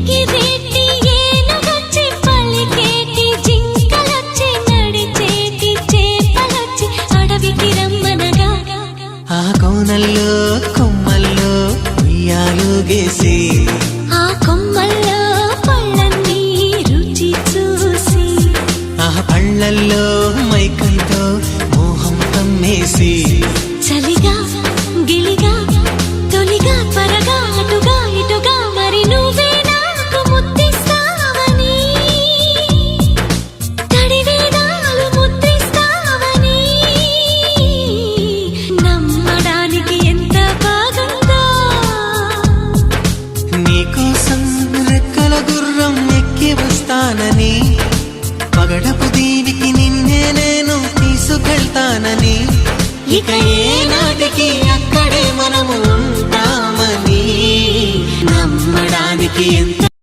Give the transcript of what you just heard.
ఎగిరేటి ఏనుగొచ్చి పలికేటి జింకలొచ్చి నడిచేటి చేపలొచ్చి అడవికి రమ్మనగా ఆ కోనల్లో కొమ్మల్లో ఉయ్యాలుగేసి ఆ కొమ్మల్లో పళ్ళన్నీ రుచి చూసి ఆ పళ్ళల్లో మైకంతో మోహం కమ్మేసి చలిగా గిలిగా తొలిగా త్వరగా అటుగా ఇటుగా మరి నువ్వే నాకు ముద్దిస్తావని తడివేదాలు ముద్రిస్తావని నమ్మడానికి ఎంత బాగుందో నీకోసం రెక్కల గుర్రం ఎక్కి వస్తానని పగడపు దీవికి నిన్నే నేను తీసుకెళ్తానని ఇక ఏనాటికి అక్కడే మనము ఉంటామని నమ్మడానికి ఎంత